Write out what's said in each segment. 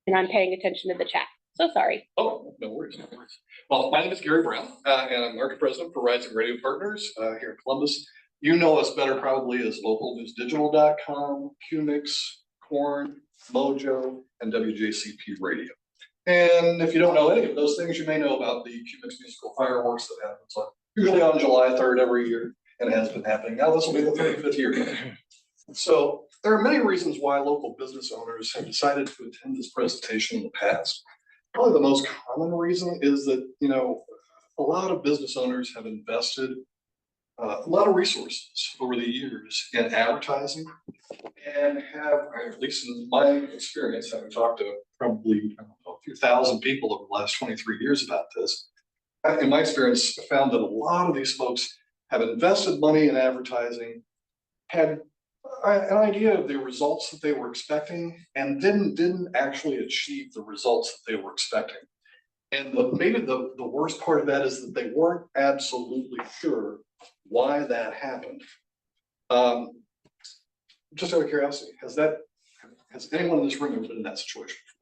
And I'm paying attention to the chat. So sorry. Oh, no worries, no worries. Well, my name is Garry Brown, and I'm market president for Reising Radio Partners here in Columbus. You know us better probably as localnewsdigital.com, QMix, Corn, Mojo, and WJCP Radio. And if you don't know any of those things, you may know about the QMix musical fireworks that happens usually on July 3rd every year, and it has been happening. Now this will be the 35th year. So there are many reasons why local business owners have decided to attend this presentation in the past. Probably the most common reason is that, a lot of business owners have invested a lot of resources over the years in advertising and have, at least in my experience, having talked to probably a few thousand people over the last 23 years about this, in my experience, I found that a lot of these folks have invested money in advertising, had an idea of the results that they were expecting, and didn't actually achieve the results that they were expecting. And maybe the worst part of that is that they weren't absolutely sure why that happened. Just out of curiosity, has anyone in this room ever been in that situation before?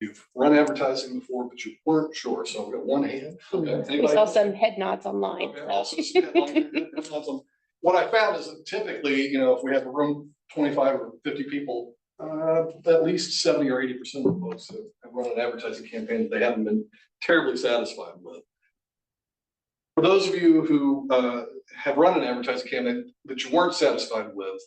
You've run advertising before, but you weren't sure. So I've got one hand. Okay. We saw some head nods online. Okay. Also, head nods on. What I found is that typically, if we have a room 25 or 50 people, at least 70 or 80% of the folks have run an advertising campaign that they haven't been terribly satisfied with. For those of you who have run an advertising campaign that you weren't satisfied with,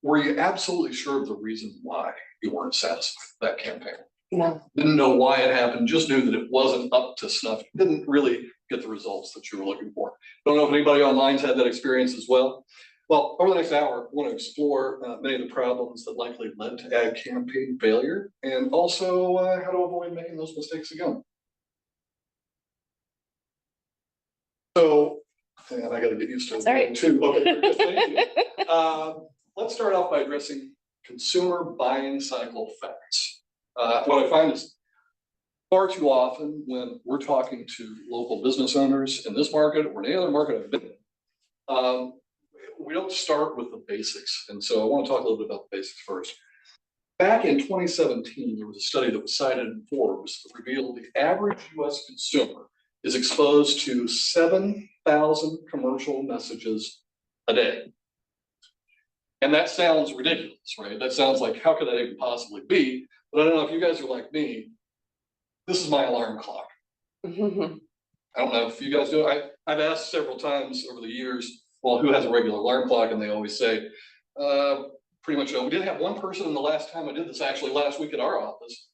were you absolutely sure of the reason why you weren't satisfied with that campaign? No. Didn't know why it happened, just knew that it wasn't up to snuff. Didn't really get the results that you were looking for. Don't know if anybody online's had that experience as well. Well, over the next hour, I want to explore many of the problems that likely led to ad campaign failure, and also how to avoid making those mistakes again. So, and I got to get used to it too. Okay, thank you. Let's start off by addressing consumer buying cycle facts. What I find is far too often when we're talking to local business owners in this market or any other market I've been in, we don't start with the basics. And so I want to talk a little bit about the basics first. Back in 2017, there was a study that was cited in Forbes that revealed the average US consumer is exposed to 7,000 commercial messages a day. And that sounds ridiculous, right? That sounds like, how could that even possibly be? But I don't know if you guys are like me. This is my alarm clock. I don't know if you guys do. I've asked several times over the years, well, who has a regular alarm clock? And they always say, pretty much, we did have one person in the last time I did this, actually last week at our office,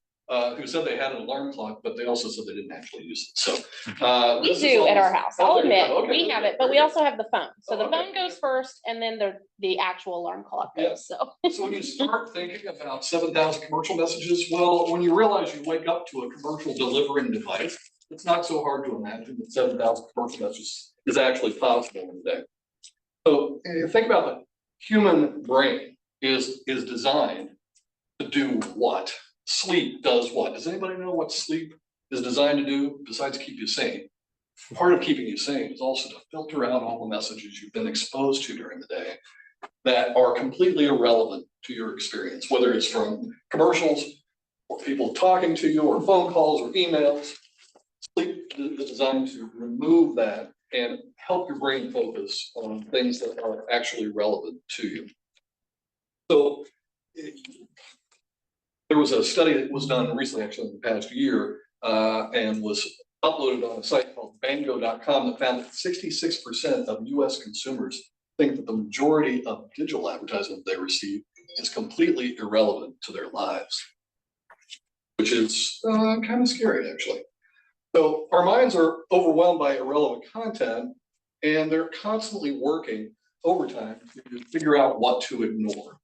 who said they had an alarm clock, but they also said they didn't actually use it. So we do at our house. I'll admit, okay, we have it, but we also have the phone. So the phone goes first, and then the actual alarm clock goes. Yeah. So when you start thinking about 7,000 commercial messages, well, when you realize you wake up to a commercial delivering device, it's not so hard to imagine that 7,000 commercial messages is actually possible in a day. So think about the human brain is designed to do what? Sleep does what? Does anybody know what sleep is designed to do besides keep you sane? Part of keeping you sane is also to filter out all the messages you've been exposed to during the day that are completely irrelevant to your experience, whether it's from commercials or people talking to you or phone calls or emails. Sleep is designed to remove that and help your brain focus on things that are actually relevant to you. So there was a study that was done recently, actually in the past year, and was uploaded on a site called bango.com that found that 66% of US consumers think that the majority of digital advertisement they receive is completely irrelevant to their lives, which is kind of scary, actually. So our minds are overwhelmed by irrelevant content, and they're constantly working overtime to figure out what to ignore.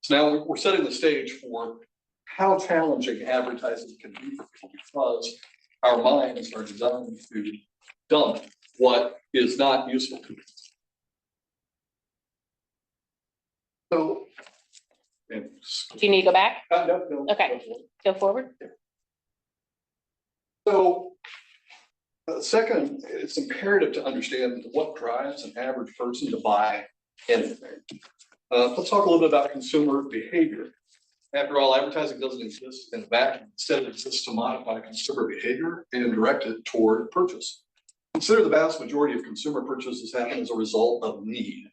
So now we're setting the stage for how challenging advertising can be for people, because our minds are designed to dump what is not useful to us. So, do you need to go back? No. Okay, go forward. So, second, it's imperative to understand what drives an average person to buy anything. Let's talk a little bit about consumer behavior. After all, advertising doesn't exist in a vacuum. Instead, it exists to modify consumer behavior and direct it toward purchase. Consider the vast majority of consumer purchases happen as a result of need.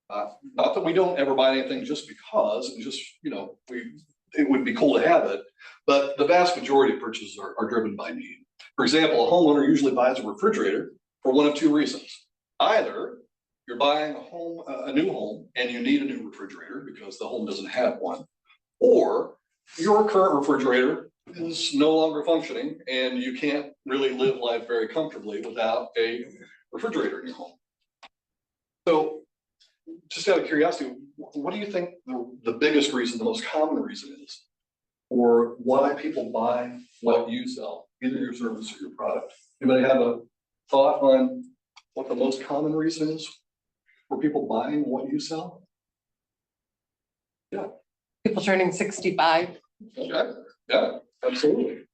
Not that we don't ever buy anything just because, and just, it would be cool to have it, but the vast majority of purchases are driven by need. For example, a homeowner usually buys a refrigerator for one of two reasons. Either you're buying a new home and you need a new refrigerator because the home doesn't have one, or your current refrigerator is no longer functioning and you can't really live life very comfortably without a refrigerator in your home. So just out of curiosity, what do you think the biggest reason, the most common reason is for why people buy what you sell, either your service or your product? Anybody have a thought on what the most common reason is for people buying what you sell? Yeah. People turning 65. Okay. Yeah, absolutely.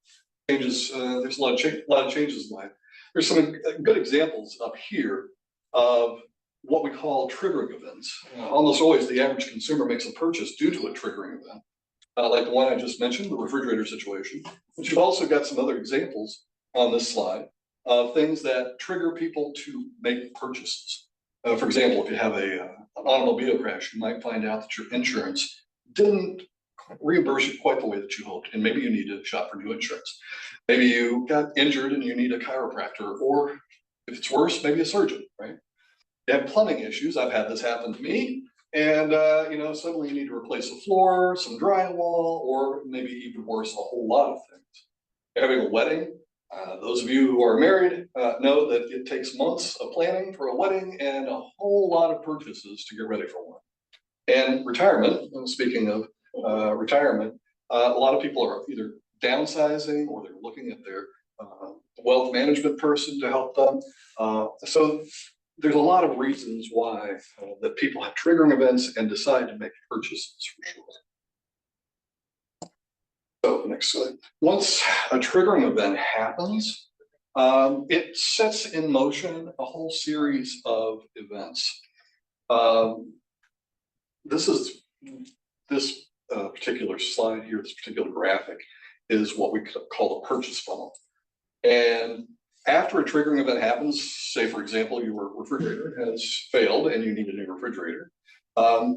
Changes. There's a lot of changes in life. There's some good examples up here of what we call triggering events. Almost always, the average consumer makes a purchase due to a triggering event, like the one I just mentioned, the refrigerator situation. But you've also got some other examples on this slide of things that trigger people to make purchases. For example, if you have an automobile crash, you might find out that your insurance didn't reimburse you quite the way that you hoped, and maybe you need to shop for new insurance. Maybe you got injured and you need a chiropractor, or if it's worse, maybe a surgeon, right? You have plumbing issues. I've had this happen to me, and suddenly you need to replace a floor, some drywall, or maybe even worse, a whole lot of things. You're having a wedding. Those of you who are married know that it takes months of planning for a wedding and a whole lot of purchases to get ready for one. And retirement, speaking of retirement, a lot of people are either downsizing or they're looking at their wealth management person to help them. So there's a lot of reasons why that people have triggering events and decide to make purchases for sure. So next slide. Once a triggering event happens, it sets in motion a whole series of events. This particular slide here, this particular graphic, is what we call a purchase funnel. And after a triggering event happens, say for example, your refrigerator has failed and you need a new refrigerator,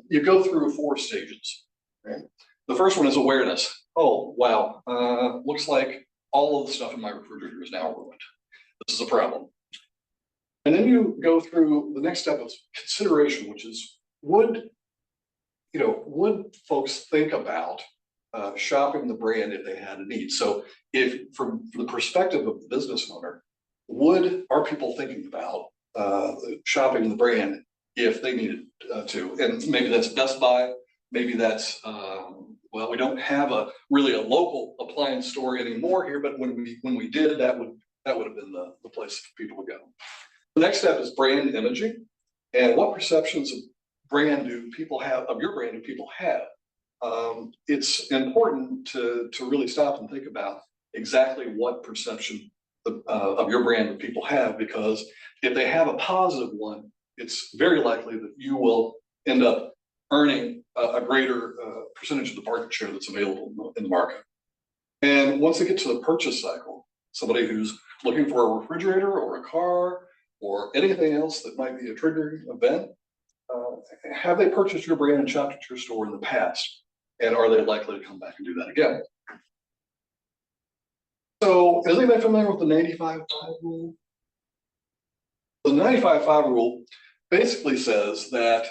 you go through 4 stages. Right? The first one is awareness. Oh, wow, looks like all of the stuff in my refrigerator is now ruined. This is a problem. And then you go through the next step of consideration, which is would folks think about shopping the brand if they had a need? So if from the perspective of the business owner, are people thinking about shopping the brand if they needed to? And maybe that's Best Buy, maybe that's, well, we don't have really a local appliance store anymore here, but when we did, that would have been the place for people to go. The next step is brand imaging. And what perceptions of brand do people have, of your brand do people have? It's important to really stop and think about exactly what perception of your brand do people have, because if they have a positive one, it's very likely that you will end up earning a greater percentage of the market share that's available in the market. And once they get to the purchase cycle, somebody who's looking for a refrigerator or a car or anything else that might be a triggering event, have they purchased your brand and shopped at your store in the past? And are they likely to come back and do that again? So is anybody familiar with the 95-5 rule? The 95-5 rule basically says that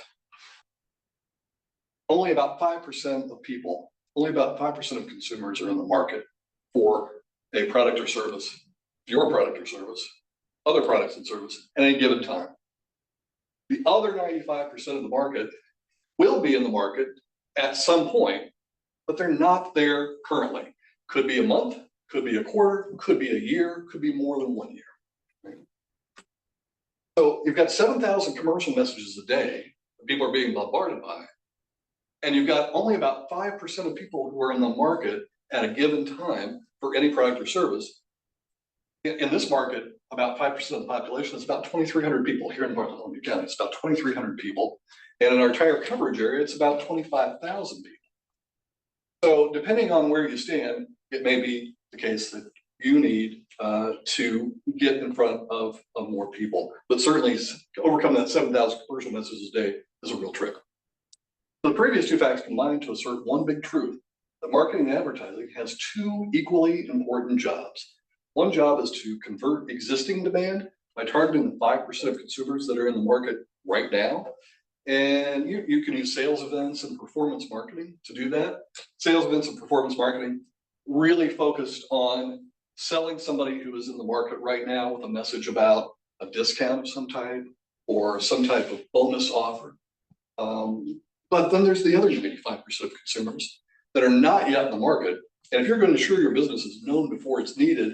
only about 5% of people, only about 5% of consumers are in the market for a product or service, your product or service, other products and services at any given time. The other 95% of the market will be in the market at some point, but they're not there currently. Could be a month, could be a quarter, could be a year, could be more than 1 year. Right? So you've got 7,000 commercial messages a day that people are being bombarded by, and you've got only about 5% of people who are in the market at a given time for any product or service. In this market, about 5% of the population is about 2,300 people here in Bartholomew County. It's about 2,300 people. And in our entire coverage area, it's about 25,000 people. So depending on where you stand, it may be the case that you need to get in front of more people. But certainly overcome that 7,000 commercial messages a day is a real trick. The previous two facts combine to assert one big truth, that marketing and advertising has two equally important jobs. One job is to convert existing demand by targeting the 5% of consumers that are in the market right now. And you can use sales events and performance marketing to do that. Sales events and performance marketing really focused on selling somebody who is in the market right now with a message about a discount of some type or some type of bonus offer. But then there's the other 95% of consumers that are not yet in the market. And if you're going to ensure your business is known before it's needed,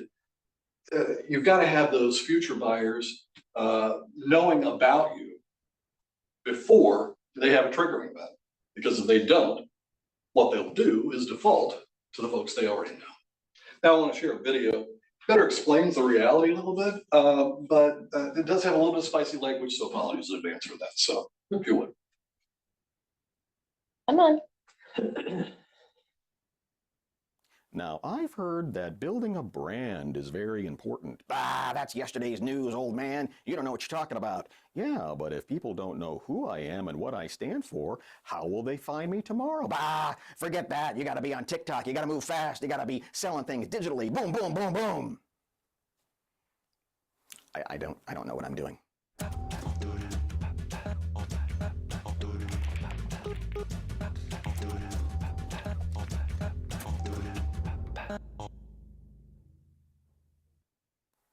you've got to have those future buyers knowing about you before they have a triggering event. Because if they don't, what they'll do is default to the folks they already know. Now I want to share a video. Better explains the reality a little bit, but it does have a little bit of spicy language, so apologies in advance for that. So if you would. Come on. Now, I've heard that building a brand is very important. Bah, that's yesterday's news, old man. You don't know what you're talking about. Yeah, but if people don't know who I am and what I stand for, how will they find me tomorrow? Bah, forget that. You got to be on TikTok. You got to move fast. You got to be selling things digitally. Boom, boom, boom, boom. I don't know what I'm doing.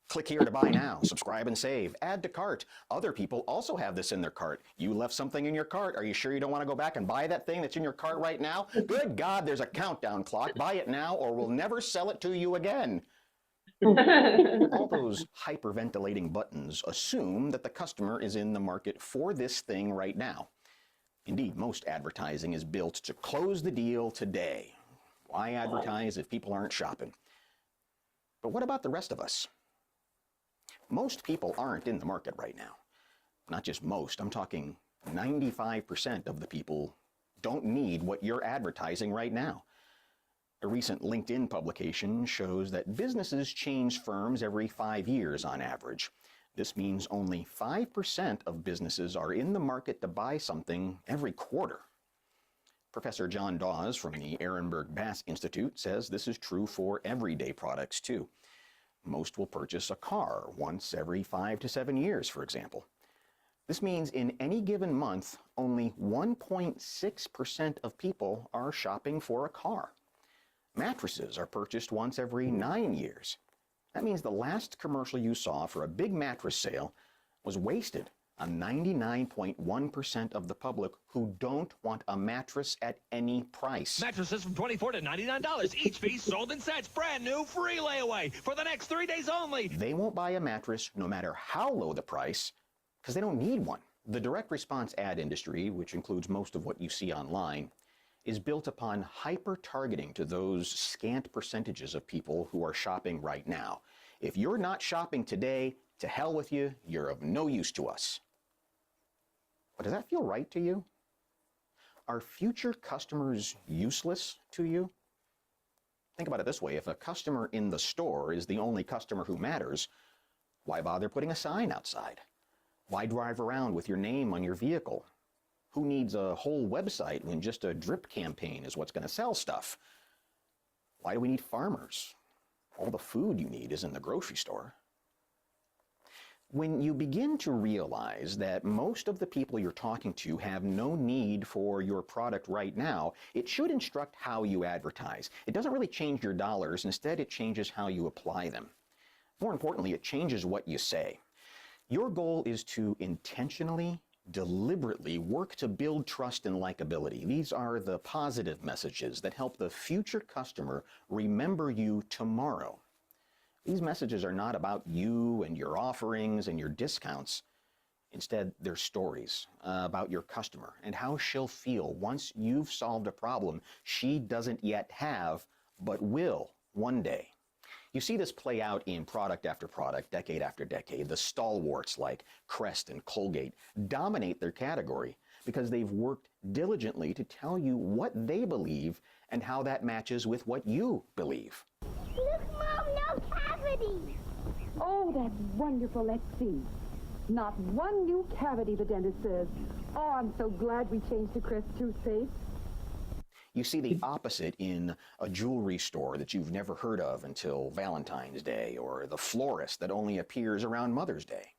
Click here to buy now, subscribe and save, add to cart. Other people also have this in their cart. You left something in your cart. Are you sure you don't want to go back and buy that thing that's in your cart right now? Good God, there's a countdown clock. Buy it now or we'll never sell it to you again. All those hyperventilating buttons assume that the customer is in the market for this thing right now. Indeed, most advertising is built to close the deal today. Why advertise if people aren't shopping? But what about the rest of us? Most people aren't in the market right now. Not just most, I'm talking 95% of the people don't need what you're advertising right now. A recent LinkedIn publication shows that businesses change firms every 5 years on average. This means only 5% of businesses are in the market to buy something every quarter. Professor John Dawes from the Ehrenberg Bass Institute says this is true for everyday products too. Most will purchase a car once every 5 to 7 years, for example. This means in any given month, only 1.6% of people are shopping for a car. Mattresses are purchased once every 9 years. That means the last commercial you saw for a big mattress sale was wasted on 99.1% of the public who don't want a mattress at any price. Mattresses from $24 to $99. Each piece sold in sets. Brand new, free layaway for the next 3 days only. They won't buy a mattress no matter how low the price because they don't need one. The direct response ad industry, which includes most of what you see online, is built upon hyper-targeting to those scant percentages of people who are shopping right now. If you're not shopping today, to hell with you, you're of no use to us. But does that feel right to you? Are future customers useless to you? Think about it this way. If a customer in the store is the only customer who matters, why bother putting a sign outside? Why drive around with your name on your vehicle? Who needs a whole website when just a drip campaign is what's going to sell stuff? Why do we need farmers? All the food you need is in the grocery store. When you begin to realize that most of the people you're talking to have no need for your product right now, it should instruct how you advertise. It doesn't really change your dollars. Instead, it changes how you apply them. More importantly, it changes what you say. Your goal is to intentionally, deliberately work to build trust and likability. These are the positive messages that help the future customer remember you tomorrow. These messages are not about you and your offerings and your discounts. Instead, they're stories about your customer and how she'll feel once you've solved a problem she doesn't yet have, but will one day. You see this play out in product after product, decade after decade. The stalwarts like Crest and Colgate dominate their category because they've worked diligently to tell you what they believe and how that matches with what you believe. Look, Mom, no cavity. Oh, that's wonderful. Let's see. Not one new cavity, the dentist says. Oh, I'm so glad we changed to Crest toothpaste. You see the opposite in a jewelry store that you've never heard of until Valentine's Day, or the florist that only appears around Mother's Day.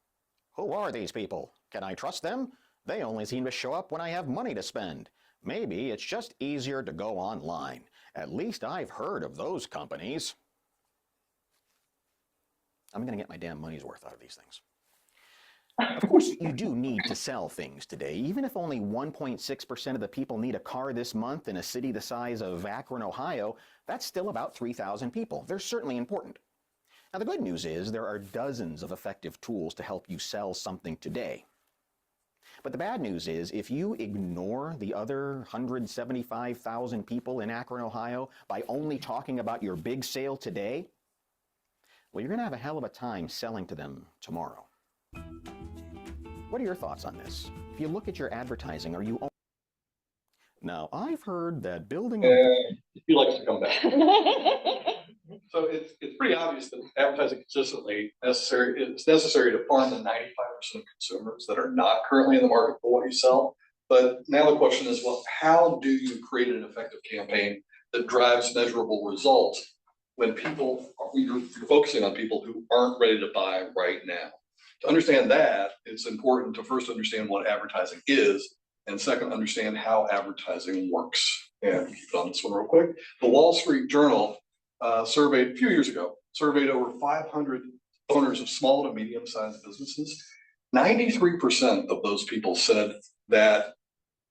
Who are these people? Can I trust them? They only seem to show up when I have money to spend. Maybe it's just easier to go online. At least I've heard of those companies. I'm going to get my damn money's worth out of these things. Of course, you do need to sell things today. Even if only 1.6% of the people need a car this month in a city the size of Akron, Ohio, that's still about 3,000 people. They're certainly important. Now, the good news is there are dozens of effective tools to help you sell something today. But the bad news is if you ignore the other 175,000 people in Akron, Ohio, by only talking about your big sale today, well, you're going to have a hell of a time selling to them tomorrow. What are your thoughts on this? If you look at your advertising, are you... Now, I've heard that building... He likes to come back. So it's pretty obvious that advertising consistently it's necessary to farm the 95% of consumers that are not currently in the market for what you sell. But now the question is, well, how do you create an effective campaign that drives measurable results when you're focusing on people who aren't ready to buy right now? To understand that, it's important to first understand what advertising is, and second, understand how advertising works. And keep it on this one real quick. The Wall Street Journal surveyed a few years ago, surveyed over 500 owners of small to medium-sized businesses. 93% of those people said that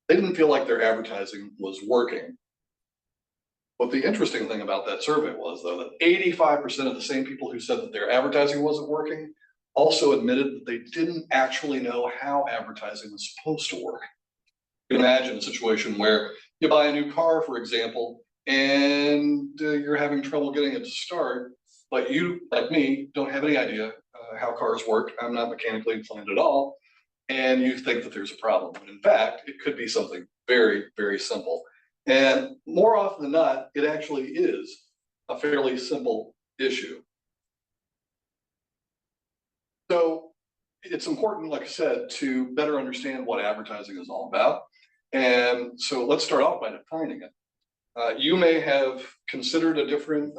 they didn't feel like their advertising was working. What the interesting thing about that survey was, though, that 85% of the same people who said that their advertising wasn't working also admitted that they didn't actually know how advertising was supposed to work. You can imagine a situation where you buy a new car, for example, and you're having trouble getting it to start, but you, like me, don't have any idea how cars work. I'm not mechanically inclined at all, and you think that there's a problem. But in fact, it could be something very, very simple. And more often than not, it actually is a fairly simple issue. So it's important, like I said, to better understand what advertising is all about. And so let's start off by defining it. You may have considered a different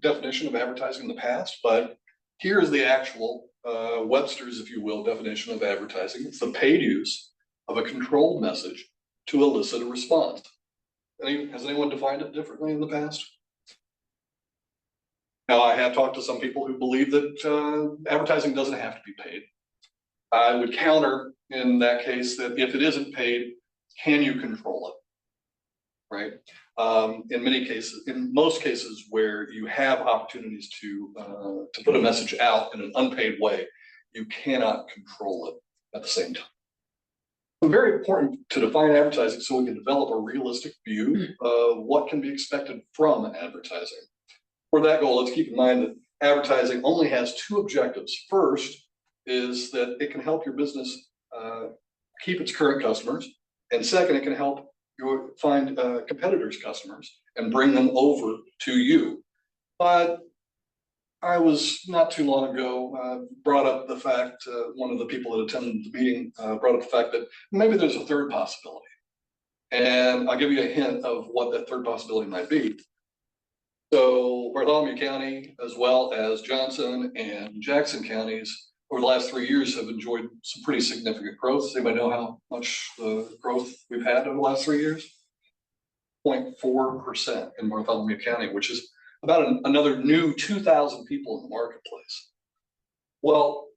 definition of advertising in the past, but here's the actual Webster's, if you will, definition of advertising. It's the paid use of a controlled message to elicit a response. Has anyone defined it differently in the past? Now, I have talked to some people who believe that advertising doesn't have to be paid. I would counter in that case that if it isn't paid, can you control it? Right? In most cases where you have opportunities to put a message out in an unpaid way, you cannot control it at the same time. It's very important to define advertising so we can develop a realistic view of what can be expected from advertising. For that goal, let's keep in mind that advertising only has two objectives. First is that it can help your business keep its current customers. And second, it can help you find competitors' customers and bring them over to you. But I was not too long ago brought up the fact, one of the people that attended the meeting brought up the fact that maybe there's a third possibility. And I'll give you a hint of what that third possibility might be. So Bartholomew County, as well as Johnson and Jackson counties, over the last 3 years have enjoyed some pretty significant growth. Does anybody know how much growth we've had over the last 3 years? 0.4% in Bartholomew County, which is about another new 2,000 people in the marketplace. Well,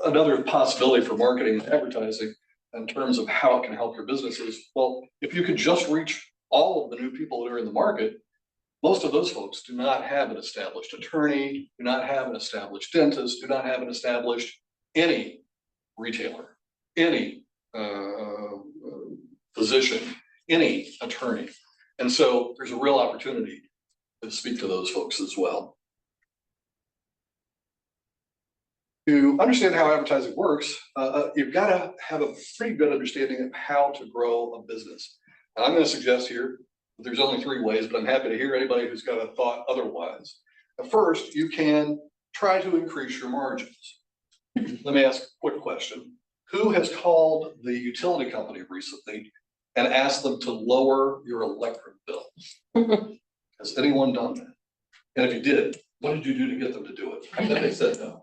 another possibility for marketing and advertising in terms of how it can help your business is, well, if you could just reach all of the new people that are in the market, most of those folks do not have an established attorney, do not have an established dentist, do not have an established any retailer, any physician, any attorney. And so there's a real opportunity to speak to those folks as well. To understand how advertising works, you've got to have a pretty good understanding of how to grow a business. And I'm going to suggest here that there's only 3 ways, but I'm happy to hear anybody who's got a thought otherwise. First, you can try to increase your margins. Let me ask a quick question. Who has called the utility company recently and asked them to lower your electric bill? Has anyone done that? And if you did, what did you do to get them to do it? I bet they said no.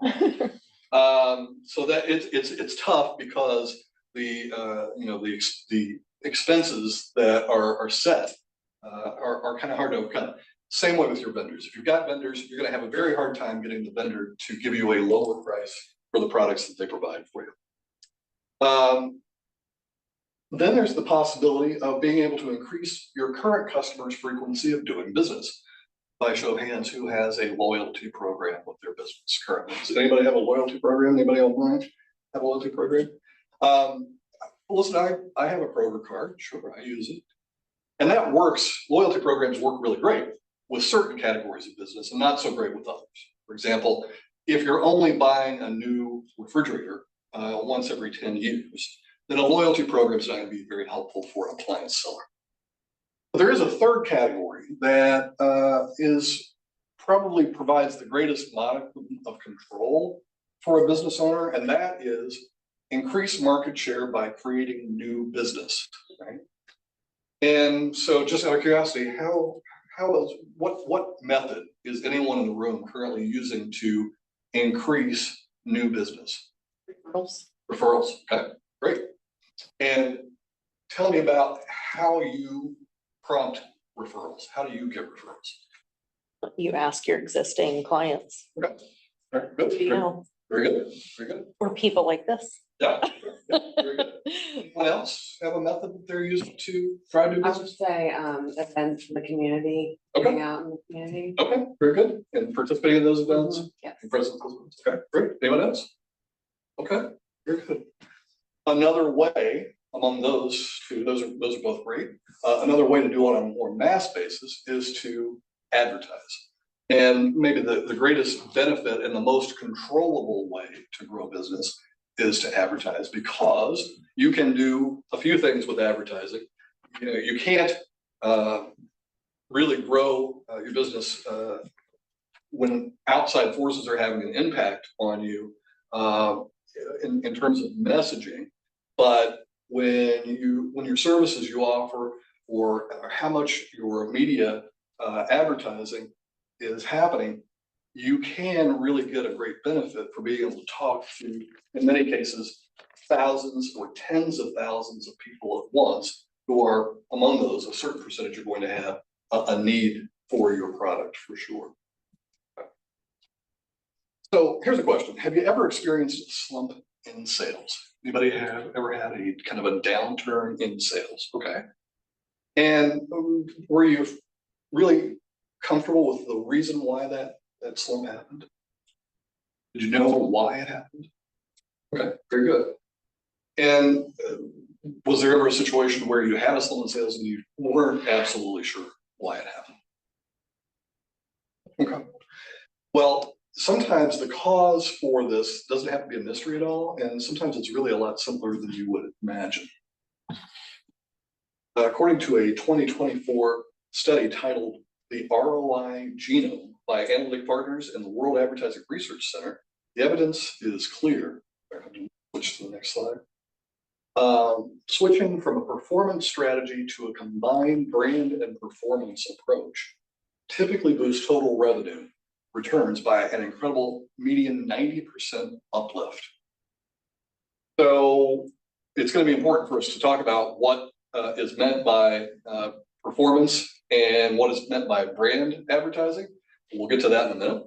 So that it's tough because the expenses that are set are kind of hard to overcome. Same way with your vendors. If you've got vendors, you're going to have a very hard time getting the vendor to give you a lower price for the products that they provide for you. Then there's the possibility of being able to increase your current customers' frequency of doing business. By show of hands, who has a loyalty program with their business currently? Does anybody have a loyalty program? Anybody online have a loyalty program? Listen, I have a Kroger card. Sure, I use it. And that works. Loyalty programs work really great with certain categories of business and not so great with others. For example, if you're only buying a new refrigerator once every 10 years, then a loyalty program is not going to be very helpful for a client seller. But there is a third category that probably provides the greatest modicum of control for a business owner, and that is increase market share by creating new business, right? And so just out of curiosity, what method is anyone in the room currently using to increase new business? Referrals, okay, great. And tell me about how you prompt referrals. How do you get referrals? You ask your existing clients. Okay, all right, good. You know, Very good, very good. or people like this. Yeah, very good. Anyone else have a method that they're using to drive new I would business? say, events in the community, Okay. getting out in the community. Okay, very good. And participating in those events? Yes. And present those events. Okay, great. Anyone else? Okay, very good. Another way among those two, those are both great. Another way to do it on a more mass basis is to advertise. And maybe the greatest benefit and the most controllable way to grow business is to advertise, because you can do a few things with advertising. You know, you can't really grow your business when outside forces are having an impact on you in terms of messaging. But when your services you offer, or how much your media advertising is happening, you can really get a great benefit for being able to talk to, in many cases, thousands or tens of thousands of people at once, who are, among those, a certain percentage are going to have a need for your product for sure. So here's a question. Have you ever experienced a slump in sales? Anybody ever had a kind of a downturn in sales? Okay. And were you really comfortable with the reason why that slump happened? Did you know why it happened? Okay, very good. And was there ever a situation where you had a slump in sales and you weren't absolutely sure why it happened? Okay. Well, sometimes the cause for this doesn't have to be a mystery at all, and sometimes it's really a lot simpler than you would imagine. According to a 2024 study titled The ROI Genome by Analytic Partners and the World Advertising Research Center, the evidence is clear. Switch to the next slide. Switching from a performance strategy to a combined brand and performance approach typically boosts total revenue returns by an incredible median 90% uplift. So it's going to be important for us to talk about what is meant by performance and what is meant by brand advertising. We'll get to that in a minute.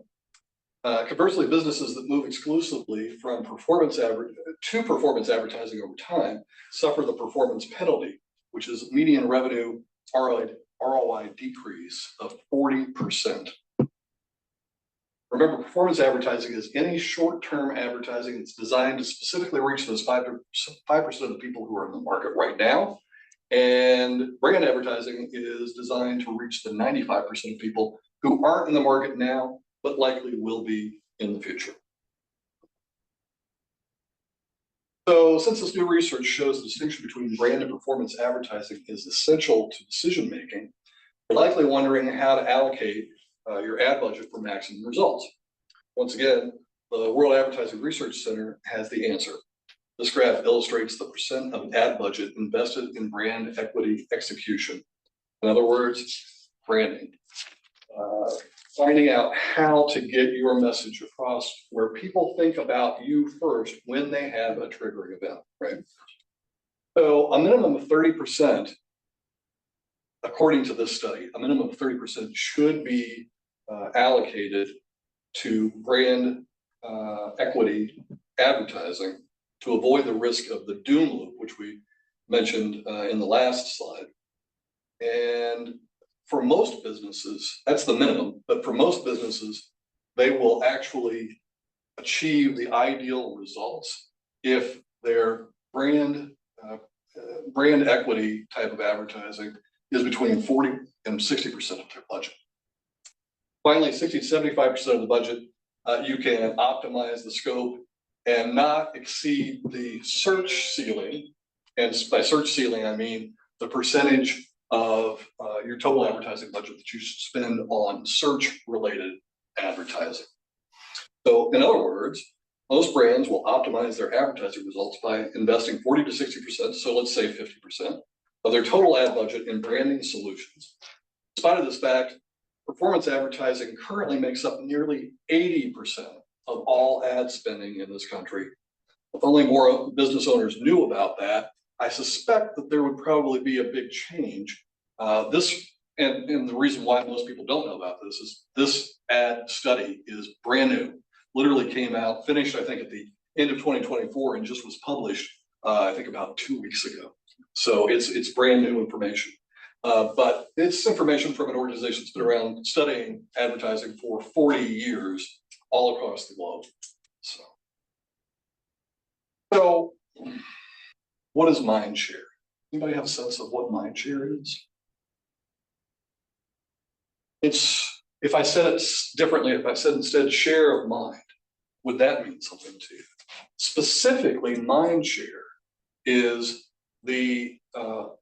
Conversely, businesses that move exclusively from performance advertising over time suffer the performance penalty, which is median revenue ROI decrease of 40%. Remember, performance advertising is any short-term advertising that's designed to specifically reach those 5% of the people who are in the market right now. And brand advertising is designed to reach the 95% of people who aren't in the market now, but likely will be in the future. So since this new research shows the distinction between brand and performance advertising is essential to decision-making, you're likely wondering how to allocate your ad budget for maximum results. Once again, the World Advertising Research Center has the answer. This graph illustrates the percent of ad budget invested in brand equity execution. In other words, branding. Finding out how to get your message across where people think about you first when they have a triggering event, right? So a minimum of 30%, according to this study, a minimum of 30% should be allocated to brand equity advertising to avoid the risk of the doom loop, which we mentioned in the last slide. And for most businesses, that's the minimum, but for most businesses, they will actually achieve the ideal results if their brand equity type of advertising is between 40 and 60% of their budget. Finally, 60 to 75% of the budget, you can optimize the scope and not exceed the search ceiling. And by search ceiling, I mean the percentage of your total advertising budget that you should spend on search-related advertising. So in other words, most brands will optimize their advertising results by investing 40 to 60%, so let's say 50%, of their total ad budget in branding solutions. In spite of this fact, performance advertising currently makes up nearly 80% of all ad spending in this country. If only more business owners knew about that, I suspect that there would probably be a big change. And the reason why most people don't know about this is this ad study is brand new. Literally came out, finished, I think, at the end of 2024 and just was published, I think about 2 weeks ago. So it's brand new information. But it's information from an organization that's been around studying advertising for 40 years all across the globe. So what is mind share? Anybody have a sense of what mind share is? It's, if I said it differently, if I said instead share of mind, would that mean something to you? Specifically, mind share is the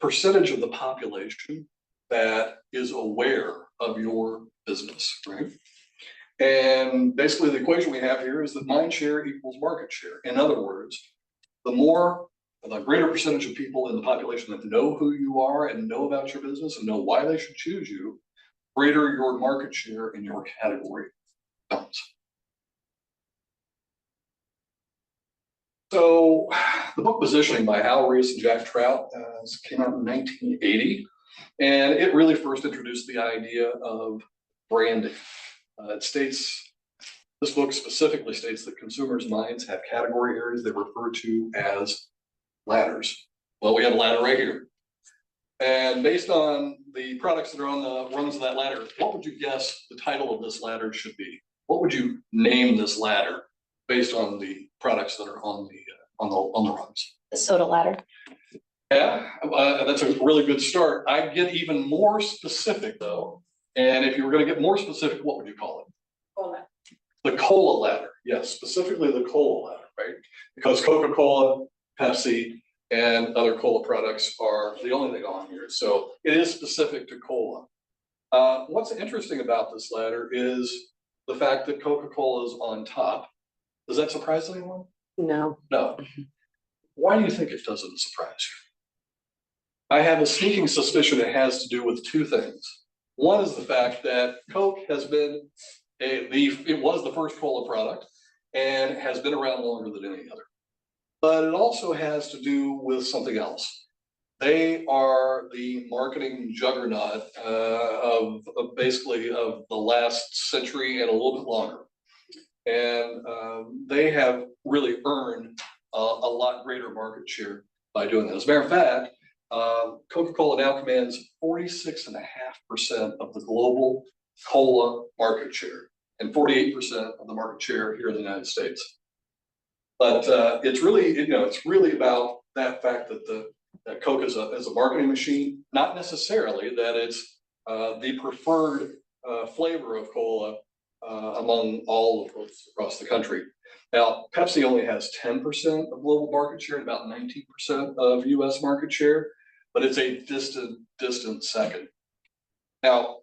percentage of the population that is aware of your business, right? And basically the equation we have here is that mind share equals market share. In other words, the greater percentage of people in the population that know who you are and know about your business and know why they should choose you, greater your market share in your category becomes. So the book Positioning by Al Rees and Jack Trout came out in 1980, and it really first introduced the idea of branding. This book specifically states that consumers' minds have category areas they refer to as ladders. Well, we have a ladder right here. And based on the products that are on the rungs of that ladder, what would you guess the title of this ladder should be? What would you name this ladder based on the products that are on the rungs? The soda ladder. Yeah, that's a really good start. I'd get even more specific though. And if you were going to get more specific, what would you call it? Cola. The cola ladder. Yes, specifically the cola ladder, right? Because Coca-Cola, Pepsi, and other cola products are the only thing on here. So it is specific to cola. What's interesting about this ladder is the fact that Coca-Cola is on top. Does that surprise anyone? No. No. Why do you think it doesn't surprise you? I have a sneaking suspicion it has to do with two things. One is the fact that Coke has been it was the first cola product and has been around longer than any other. But it also has to do with something else. They are the marketing juggernaut of the last century and a little bit longer. And they have really earned a lot greater market share by doing that. As a matter of fact, Coca-Cola now commands 46.5% of the global cola market share and 48% of the market share here in the United States. But it's really about that fact that Coke is a marketing machine, not necessarily that it's the preferred flavor of cola among all of folks across the country. Now, Pepsi only has 10% of global market share and about 19% of US market share, but it's a distant second. Now,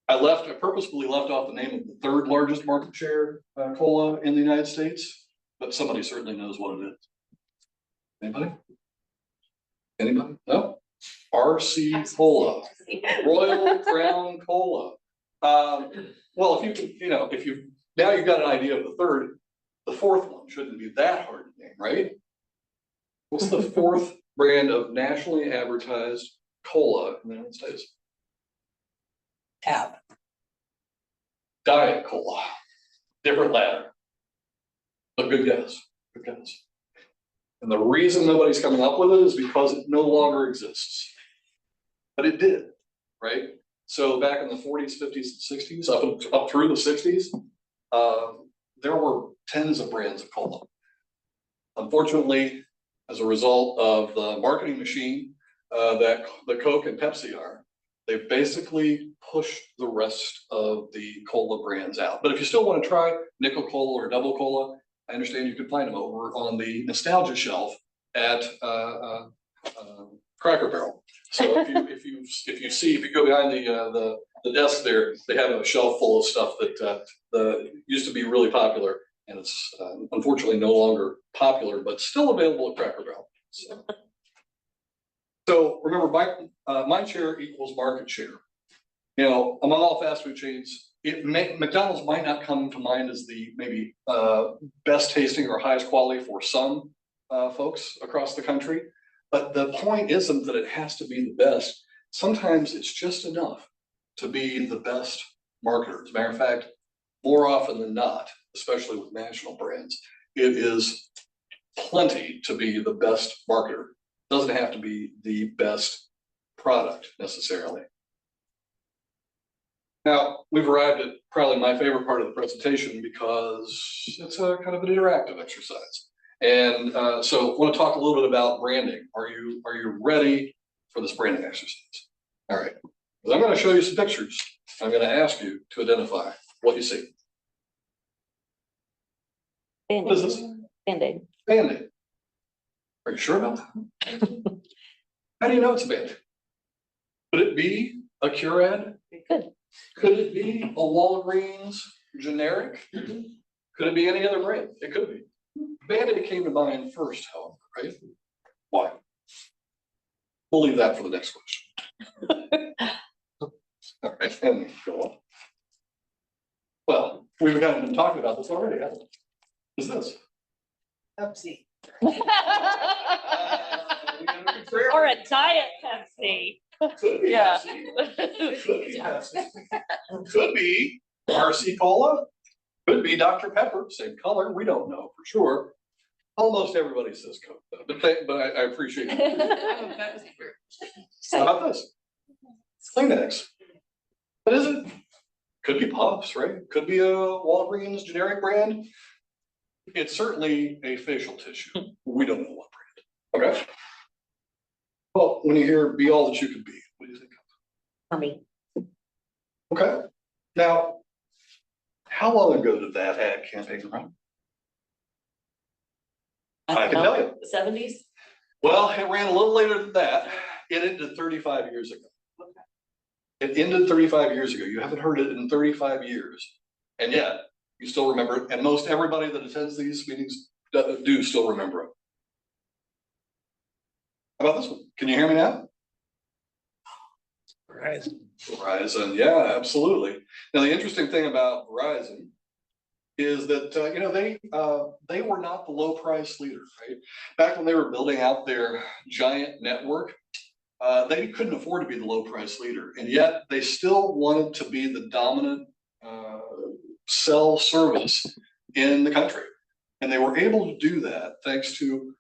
I purposefully left off the name of the third largest market share cola in the United States, but somebody certainly knows what it is. Anybody? Anybody? No? RC Cola, Royal Crown Cola. Well, if you can, you know, now you've got an idea of the third, the fourth one shouldn't be that hard to name, right? What's the fourth brand of nationally advertised cola in the United States? Tab. Diet Cola. Different ladder. But good guess. Good guess. And the reason nobody's coming up with it is because it no longer exists. But it did, right? So back in the 40s, 50s, and 60s, up through the 60s, there were tens of brands of cola. Unfortunately, as a result of the marketing machine that the Coke and Pepsi are, they've basically pushed the rest of the cola brands out. But if you still want to try nickel cola or double cola, I understand you can find them over on the nostalgia shelf at Cracker Barrel. So if you go behind the desk there, they have a shelf full of stuff that used to be really popular, and it's unfortunately no longer popular, but still available at Cracker Barrel. So remember, mind share equals market share. You know, among all fast food chains, McDonald's might not come to mind as the maybe best tasting or highest quality for some folks across the country, but the point isn't that it has to be the best. Sometimes it's just enough to be the best marketer. As a matter of fact, more often than not, especially with national brands, it is plenty to be the best marketer. It doesn't have to be the best product necessarily. Now, we've arrived at probably my favorite part of the presentation because it's a kind of an interactive exercise. And so I want to talk a little bit about branding. Are you ready for this branding exercise? All right. Well, I'm going to show you some pictures. I'm going to ask you to identify what you see. What is this? Band-Aid. Band-Aid. Are you sure about that? How do you know it's a Band-Aid? Could it be a Curad? It could. Could it be a Walgreens generic? Could it be any other brand? It could be. Band-Aid came to mind first, however, right? Why? We'll leave that for the next question. All right, and go on. Well, we've kind of been talking about this already, haven't we? Is this? Pepsi. Or a Diet Pepsi. Could be Yeah. Pepsi. Could be Pepsi. Could be RC Cola. Could be Dr. Pepper, same color. We don't know for sure. Almost everybody says Coke, though. But I appreciate it. How about this? Kleenex. What is it? Could be Puffs, right? Could be a Walgreens generic brand. It's certainly a facial tissue. We don't know what brand. Okay. Well, when you hear "be all that you could be," what do you think of? Army. Okay. Now, how long ago did that ad campaign run? I can tell you. 70s? Well, it ran a little later than that. It ended 35 years ago. It ended 35 years ago. You haven't heard it in 35 years. And yet, you still remember it. And most everybody that attends these meetings do still remember it. How about this one? Can you hear me now? Verizon, yeah, absolutely. Now, the interesting thing about Verizon is that, you know, they were not the low price leader, right? Back when they were building out their giant network, they couldn't afford to be the low price leader. And yet they still wanted to be the dominant cell service in the country. And they were able to do that thanks to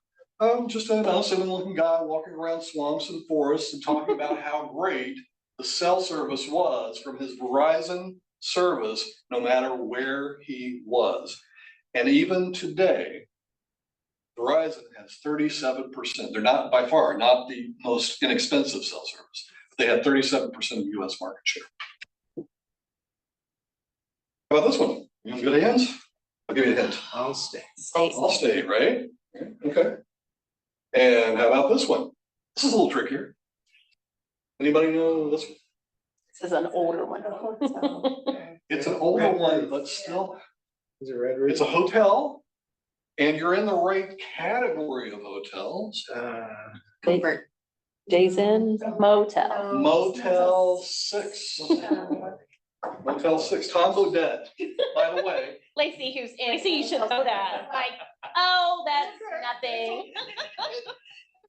just an unassuming looking guy walking around swamps and forests and talking about how great the cell service was from his Verizon service, no matter where he was. And even today, Verizon has 37%. They're not by far not the most inexpensive cell service. They have 37% of US market share. How about this one? You have good hands? A give you a hint. I'll stay. I'll stay, right? Okay. And how about this one? This is a little trickier. Anybody know this one? This is an older one. It's an older one, but still, Is it Red it's a hotel. And you're in the right category of hotels. Comfort. Days Inn Motel. Motel 6. Motel 6, Tom Bodette, by the way. Lacey, who's in, Lacey, you should know that. Like, oh, that's nothing.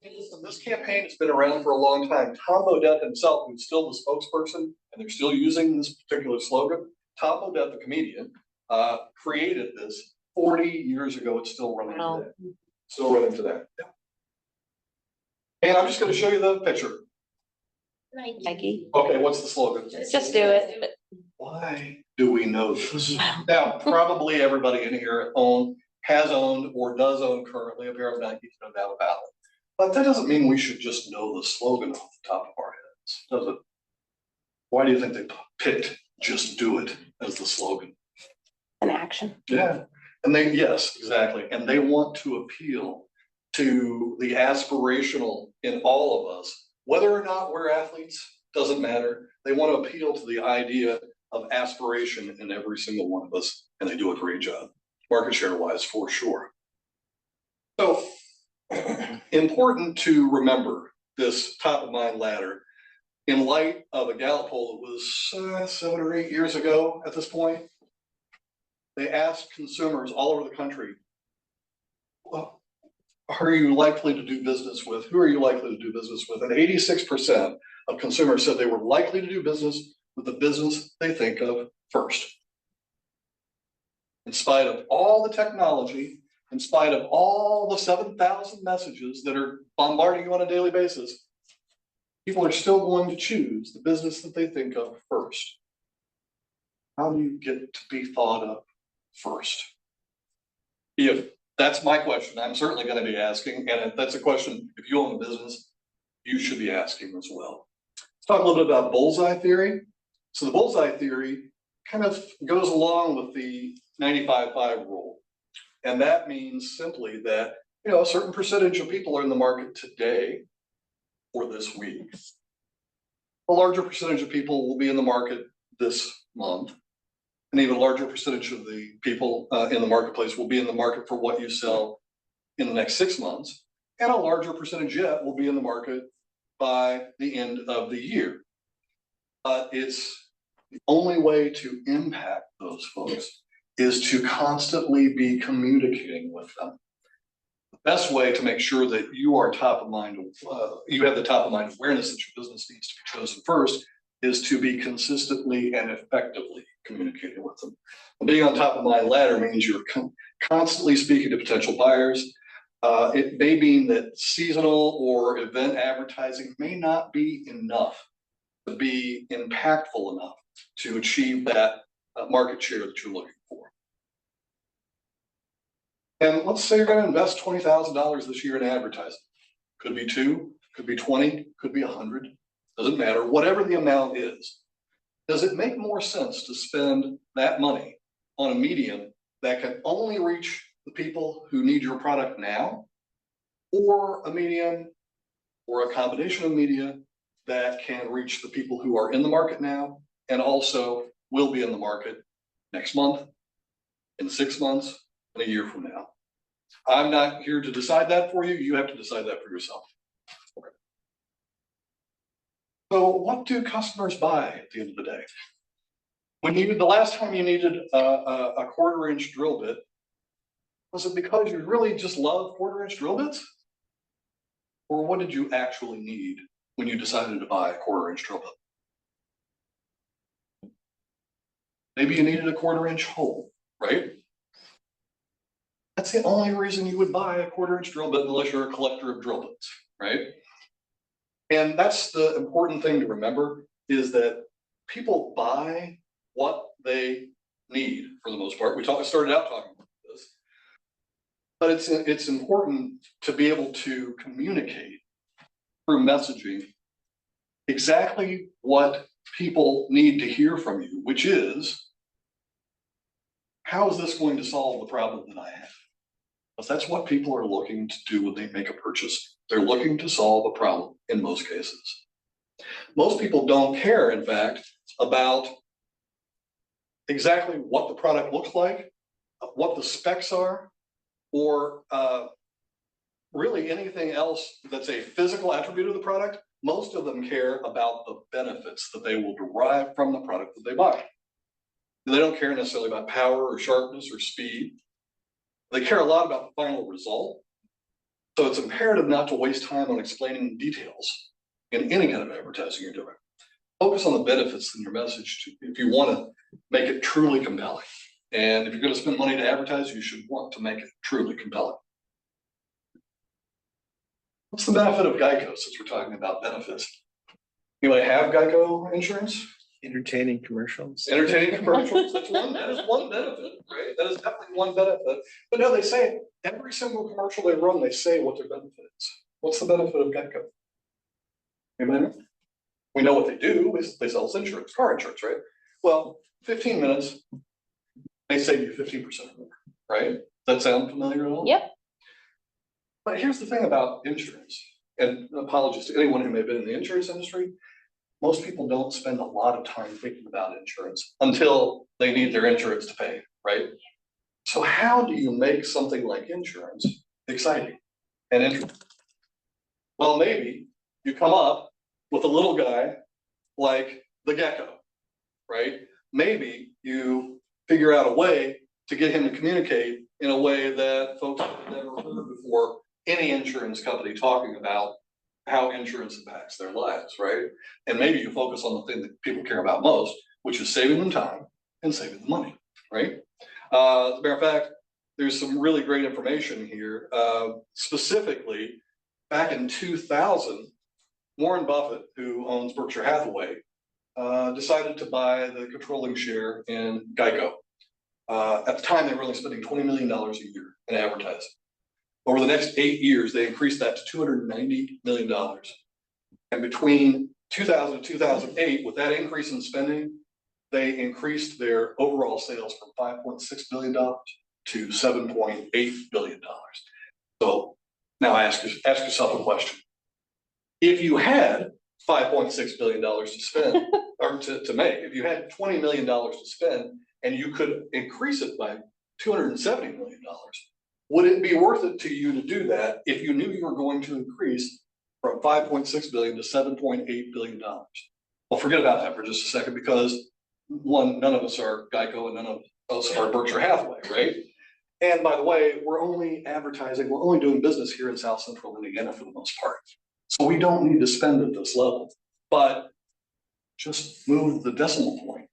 Listen, this campaign has been around for a long time. Tom Bodette himself, who's still the spokesperson, and they're still using this particular slogan. Tom Bodette, the comedian, created this 40 years ago. It's still running today. Still running today. Yeah. And I'm just going to show you the picture. Nike. Okay, what's the slogan? Just do it. Why do we know this? Now, probably everybody in here has owned or does own currently a pair of Nikes, no doubt about it. But that doesn't mean we should just know the slogan off the top of our heads, does it? Why do you think they picked "Just Do It" as the slogan? An action. Yeah, and yes, exactly. And they want to appeal to the aspirational in all of us, whether or not we're athletes, doesn't matter. They want to appeal to the idea of aspiration in every single one of us, and they do a great job, market share wise, for sure. So important to remember this top of mind ladder in light of a Gallup poll that was 7 or 8 years ago at this point. They asked consumers all over the country, well, are you likely to do business with? Who are you likely to do business with? And 86% of consumers said they were likely to do business with the business they think of first. In spite of all the technology, in spite of all the 7,000 messages that are bombarding you on a daily basis, people are still going to choose the business that they think of first. How do you get to be thought of first? If that's my question, I'm certainly going to be asking, and if that's a question, if you own a business, you should be asking as well. Let's talk a little bit about bullseye theory. So the bullseye theory kind of goes along with the 95-5 rule. And that means simply that, a certain percentage of people are in the market today or this week. A larger percentage of people will be in the market this month. An even larger percentage of the people in the marketplace will be in the market for what you sell in the next 6 months. And a larger percentage yet will be in the market by the end of the year. It's the only way to impact those folks is to constantly be communicating with them. The best way to make sure that you are top of mind, you have the top of mind awareness that your business needs to be chosen first, is to be consistently and effectively communicating with them. And being on top of mind ladder means you're constantly speaking to potential buyers. It may mean that seasonal or event advertising may not be enough to be impactful enough to achieve that market share that you're looking for. And let's say you're going to invest $20,000 this year in advertising. Could be 2, could be 20, could be 100. Doesn't matter. Whatever the amount is, does it make more sense to spend that money on a medium that can only reach the people who need your product now, or a medium or a combination of media that can reach the people who are in the market now and also will be in the market next month, in 6 months, and a year from now? I'm not here to decide that for you. You have to decide that for yourself. Okay. So what do customers buy at the end of the day? The last time you needed a 1/4-inch drill bit, was it because you really just love 1/4-inch drill bits? Or what did you actually need when you decided to buy a 1/4-inch drill bit? Maybe you needed a 1/4-inch hole, right? That's the only reason you would buy a 1/4-inch drill bit unless you're a collector of drill bits, right? And that's the important thing to remember, is that people buy what they need for the most part. We started out talking about this, but it's important to be able to communicate through messaging exactly what people need to hear from you, which is, how is this going to solve the problem that I have? Because that's what people are looking to do when they make a purchase. They're looking to solve a problem in most cases. Most people don't care, in fact, about exactly what the product looks like, what the specs are, or really anything else that's a physical attribute of the product. Most of them care about the benefits that they will derive from the product that they buy. They don't care necessarily about power or sharpness or speed. They care a lot about the final result. So it's imperative not to waste time on explaining details in any kind of advertising you're doing. Focus on the benefits in your message if you want to make it truly compelling. And if you're going to spend money to advertise, you should want to make it truly compelling. What's the benefit of Geico, since we're talking about benefits? Anybody have Geico insurance? Entertaining commercials. Entertaining commercials, that is one benefit, right? That is definitely one benefit. But no, they say every single commercial they run, they say what their benefit is. What's the benefit of Geico? Anybody know? We know what they do, is they sell us insurance, car insurance, right? Well, 15 minutes, they save you 15% more, right? Does that sound familiar at all? Yep. But here's the thing about insurance, and apologies to anyone who may have been in the insurance industry. Most people don't spend a lot of time thinking about insurance until they need their insurance to pay, right? So how do you make something like insurance exciting and interesting? Well, maybe you come up with a little guy like the gecko, right? Maybe you figure out a way to get him to communicate in a way that folks have never heard before any insurance company talking about how insurance impacts their lives, right? And maybe you focus on the thing that people care about most, which is saving them time and saving them money, right? As a matter of fact, there's some really great information here. Specifically, back in 2000, Warren Buffett, who owns Berkshire Hathaway, decided to buy the controlling share in Geico. At the time, they were only spending $20 million a year in advertising. Over the next 8 years, they increased that to $290 million. And between 2000 and 2008, with that increase in spending, they increased their overall sales from $5.6 billion to $7.8 billion. So now ask yourself a question. If you had $5.6 billion to spend, or to make, if you had $20 million to spend, and you could increase it by $270 million, would it be worth it to you to do that if you knew you were going to increase from 5.6 billion to $7.8 billion? Well, forget about that for just a second, because one, none of us are Geico and none of us are Berkshire Hathaway, right? And by the way, we're only doing business here in South Central Indiana for the most part. So we don't need to spend at this level, but just move the decimal point.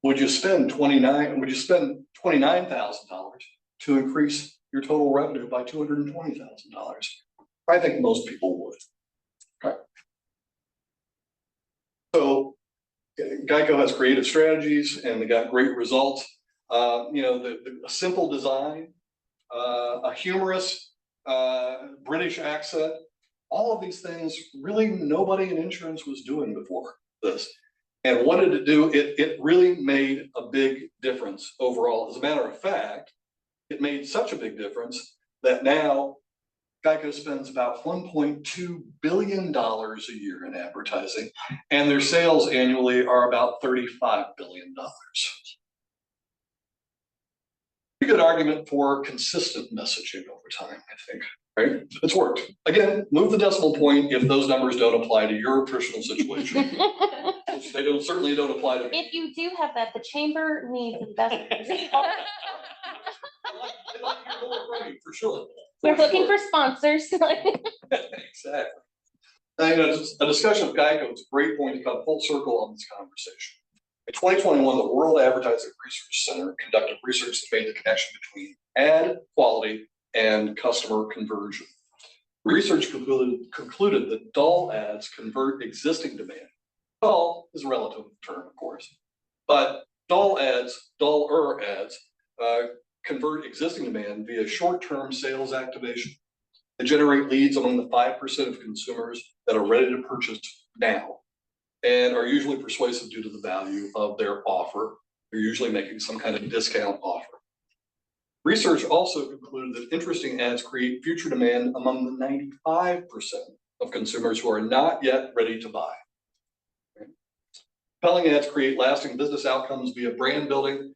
Would you spend $29,000 to increase your total revenue by $220,000? I think most people would. Okay. So Geico has creative strategies and they got great results. The simple design, a humorous British accent, all of these things really nobody in insurance was doing before this. And what did it do? It really made a big difference overall. As a matter of fact, it made such a big difference that now Geico spends about $1.2 billion a year in advertising, and their sales annually are about $35 billion. A good argument for consistent messaging over time, I think, right? It's worked. Again, move the decimal point if those numbers don't apply to your personal situation. They certainly don't apply to me. If you do have that, the chamber needs investors. For sure. We're looking for sponsors. Exactly. A discussion of Geico is a great point to come full circle on this conversation. In 2021, the World Advertising Research Center conducted research that made the connection between ad quality and customer conversion. Research concluded that dull ads convert existing demand. Dull is a relative term, of course, but duller ads, convert existing demand via short-term sales activation. They generate leads among the 5% of consumers that are ready to purchase now and are usually persuasive due to the value of their offer They're usually making some kind of discount offer. Research also concluded that interesting ads create future demand among the 95% of consumers who are not yet ready to buy. Compelling ads create lasting business outcomes via brand building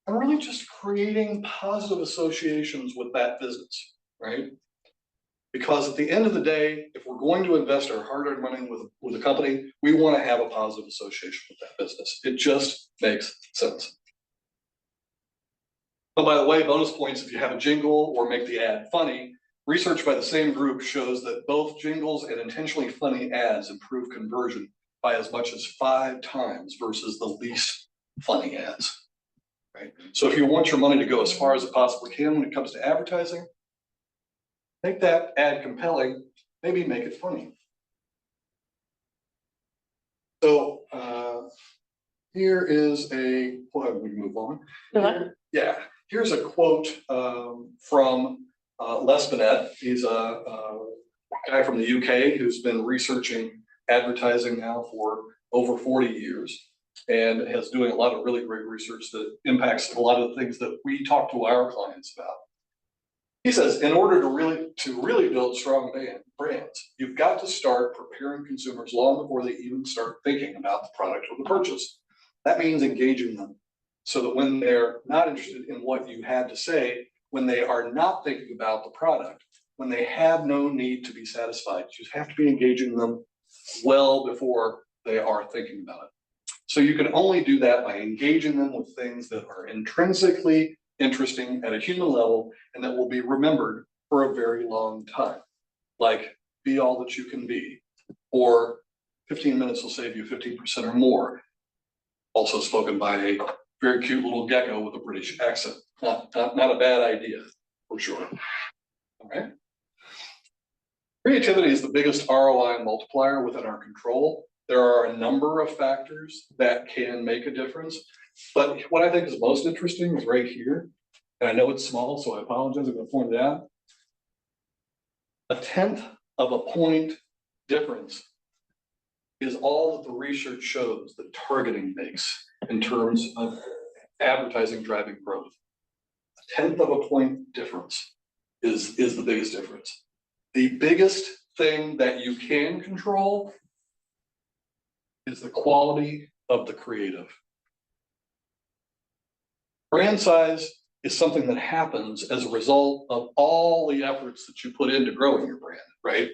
and really just creating positive associations with that business, right? Because at the end of the day, if we're going to invest our hard-earned money with a company, we want to have a positive association with that business. It just makes sense. Oh, by the way, bonus points if you have a jingle or make the ad funny. Research by the same group shows that both jingles and intentionally funny ads improve conversion by as much as 5 times versus the least funny ads, right? So if you want your money to go as far as it possibly can when it comes to advertising, make that ad compelling, maybe make it funny. So here is well, we move on. Yeah, here's a quote from Les Binet. He's a guy from the UK who's been researching advertising now for over 40 years and has doing a lot of really great research that impacts a lot of the things that we talk to our clients about. He says, in order to really build strong brands, you've got to start preparing consumers long before they even start thinking about the product or the purchase. That means engaging them so that when they're not interested in what you had to say, when they are not thinking about the product, when they have no need to be satisfied, you have to be engaging them well before they are thinking about it. So you can only do that by engaging them with things that are intrinsically interesting at a human level and that will be remembered for a very long time. Like, be all that you can be, or 15 minutes will save you 15% or more. Also spoken by a very cute little gecko with a British accent. Not a bad idea, for sure. All right. Creativity is the biggest ROI multiplier within our control. There are a number of factors that can make a difference, but what I think is most interesting is right here. And I know it's small, so I apologize, I'm going to point it out. 1/10 of a point difference is all that the research shows that targeting makes in terms of advertising driving growth. 1/10 of a point difference is the biggest difference. The biggest thing that you can control is the quality of the creative. Brand size is something that happens as a result of all the efforts that you put into growing your brand, right?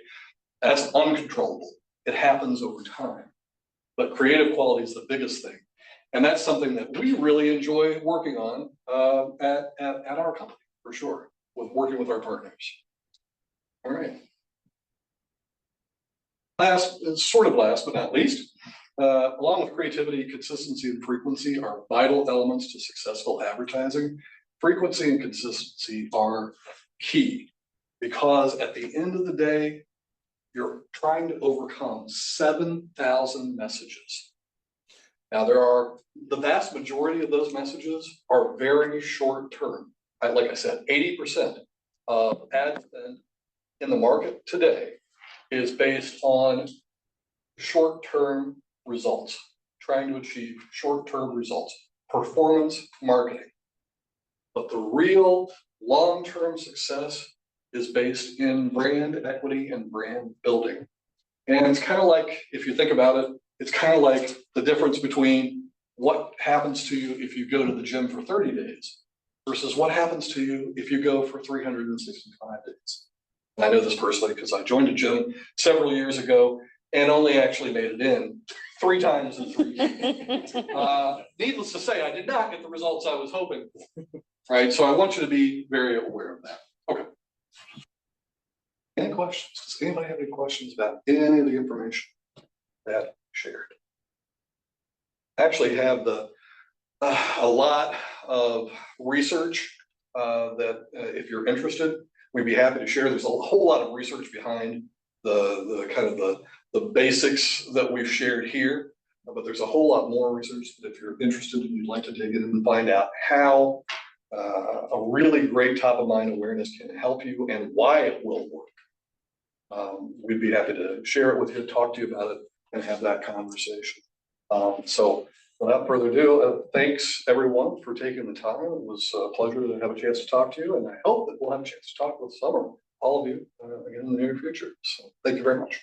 That's uncontrollable. It happens over time. But creative quality is the biggest thing. And that's something that we really enjoy working on at our company, for sure, with working with our partners. All right. Last but not least, along with creativity, consistency and frequency are vital elements to successful advertising. Frequency and consistency are key because at the end of the day, you're trying to overcome 7,000 messages. Now the vast majority of those messages are very short term. Like I said, 80% of ad spend in the market today is based on short-term results, trying to achieve short-term results, performance marketing. But the real long-term success is based in brand equity and brand building. And it's kind of like, if you think about it, it's kind of like the difference between what happens to you if you go to the gym for 30 days versus what happens to you if you go for 365 days. And I know this personally because I joined a gym several years ago and only actually made it in 3 times in 3 years. Needless to say, I did not get the results I was hoping for, right? So I want you to be very aware of that. Okay. Any questions? Does anybody have any questions about any of the information that I shared? I actually have a lot of research that if you're interested, we'd be happy to share. There's a whole lot of research behind the kind of the basics that we've shared here, but there's a whole lot more research that if you're interested and you'd like to dig in and find out how a really great top of mind awareness can help you and why it will work. We'd be happy to share it with you, talk to you about it, and have that conversation. So Without further ado, thanks everyone for taking the time. It was a pleasure to have a chance to talk to you, and I hope that we'll have a chance to talk with some or all of you again in the near future. So thank you very much.